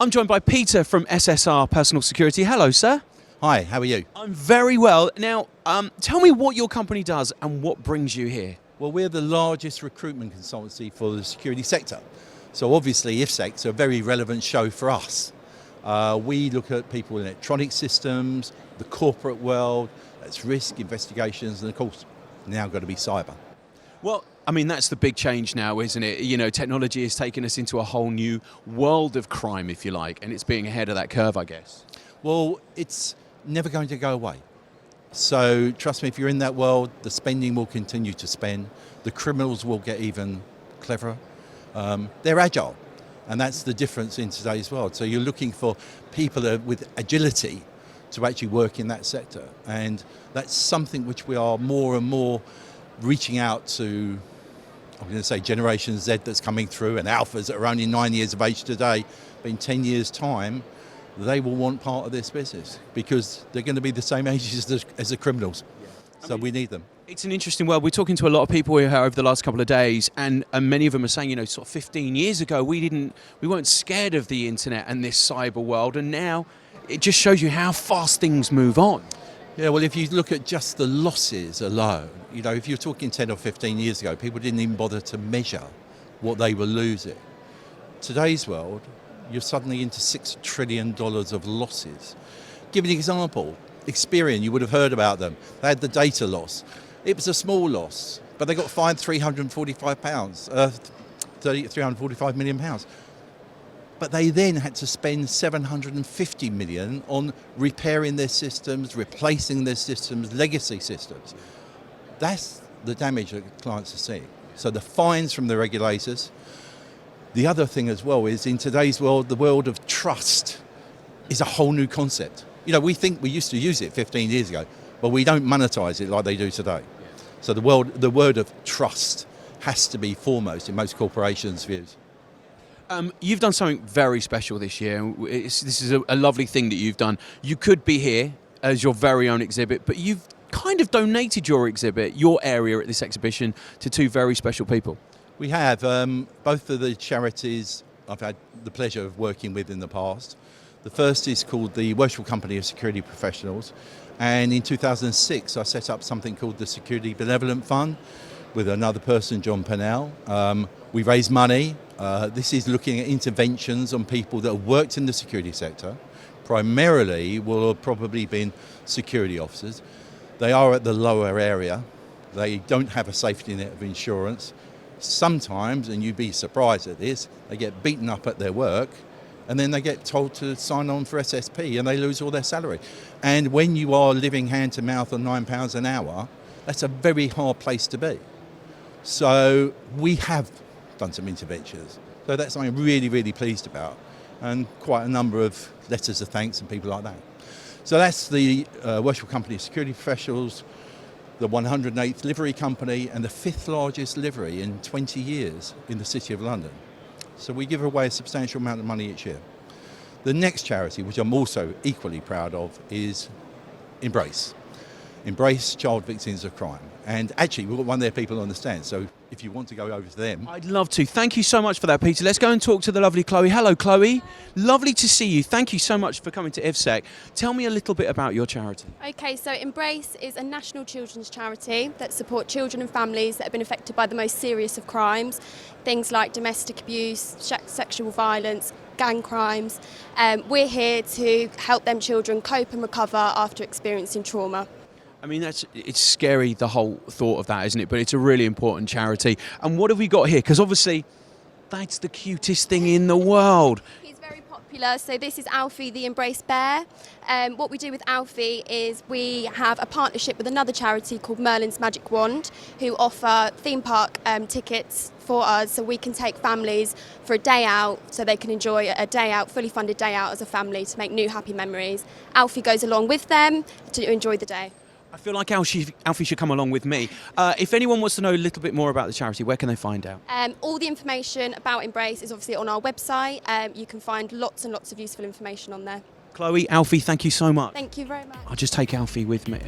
I'm joined by Peter from SSR Personal Security. Hello, sir. Hi, how are you? I'm very well. Now, tell me what your company does and what brings you here. Well, we're the largest recruitment consultancy for the security sector. So obviously IFSEC is a very relevant show for us. We look at people in electronic systems, the corporate world, that's risk, investigations, and of course, now got to be cyber. Well, I mean, that's the big change now, isn't it? You know, technology has taken us into a whole new world of crime, if you like, and it's being ahead of that curve, I guess. Well, it's never going to go away. So trust me, if you're in that world, the spending will continue to spend. The criminals will get even cleverer. They're agile, and that's the difference in today's world. So you're looking for people with agility to actually work in that sector. And that's something which we are more and more reaching out to, I'm going to say Generation Z that's coming through, and alphas that are only 9 years of age today, but in 10 years' time, they will want part of this business because they're going to be the same age as the criminals. Yeah. So we need them. It's an interesting world. We're talking to a lot of people here over the last couple of days, and many of them are saying, you know, sort of 15 years ago, we weren't scared of the internet and this cyber world, and now it just shows you how fast things move on. Yeah, well, if you look at just the losses alone, you know, if you're talking 10 or 15 years ago, people didn't even bother to measure what they were losing. Today's world, you're suddenly into $6 trillion of losses. Give an example. Experian, you would have heard about them. They had the data loss. It was a small loss, but they got fined £345 million. But they then had to spend 750 million on repairing their systems, replacing their systems, legacy systems. That's the damage that clients are seeing. So the fines from the regulators. The other thing as well is in today's world, the world of trust is a whole new concept. You know, we think we used to use it 15 years ago, but we don't monetize it like they do today. So the word of trust has to be foremost in most corporations' views. You've done something very special this year. This is a lovely thing that you've done. You could be here as your very own exhibit, but you've kind of donated your exhibit, your area at this exhibition, to two very special people. We have. Both of the charities I've had the pleasure of working with in the past. The first is called the Worshipful Company of Security Professionals, and in 2006 I set up something called the Security Benevolent Fund with another person, John Pennell. We raised money. This is looking at interventions on people that have worked in the security sector. Primarily will have probably been security officers. They are at the lower area. They don't have a safety net of insurance. Sometimes, and you'd be surprised at this, they get beaten up at their work and then they get told to sign on for SSP and they lose all their salary. And when you are living hand to mouth on £9 an hour, that's a very hard place to be. So we have done some interventions. So that's something I'm really, really pleased about, and quite a number of letters of thanks and people like that. So that's the Worshipful Company of Security Professionals, the 108th livery company, and the 5th largest livery in 20 years in the City of London. So we give away a substantial amount of money each year. The next charity, which I'm also equally proud of, is Embrace. Embrace Child Victims of Crime. And actually, we've got one of their people on the stand, so if you want to go over to them. I'd love to. Thank you so much for that, Peter. Let's go and talk to the lovely Chloe. Hello, Chloe. Lovely to see you. Thank you so much for coming to IFSEC. Tell me a little bit about your charity. Okay, so Embrace is a national children's charity that support children and families that have been affected by the most serious of crimes, things like domestic abuse, sexual violence, gang crimes. We're here to help them children cope and recover after experiencing trauma. I mean, it's scary, the whole thought of that, isn't it? But it's a really important charity. And what have we got here? Because obviously, that's the cutest thing in the world. He's very popular. So this is Alfie, the Embrace Bear. What we do with Alfie is we have a partnership with another charity called Merlin's Magic Wand, who offer theme park tickets for us, so we can take families for a day out, so they can enjoy a day out, fully funded day out as a family to make new happy memories. Alfie goes along with them to enjoy the day. I feel like Alfie should come along with me. If anyone wants to know a little bit more about the charity, where can they find out? All the information about Embrace is obviously on our website. You can find lots and lots of useful information on there. Chloe, Alfie, thank you so much. Thank you very much. I'll just take Alfie with me.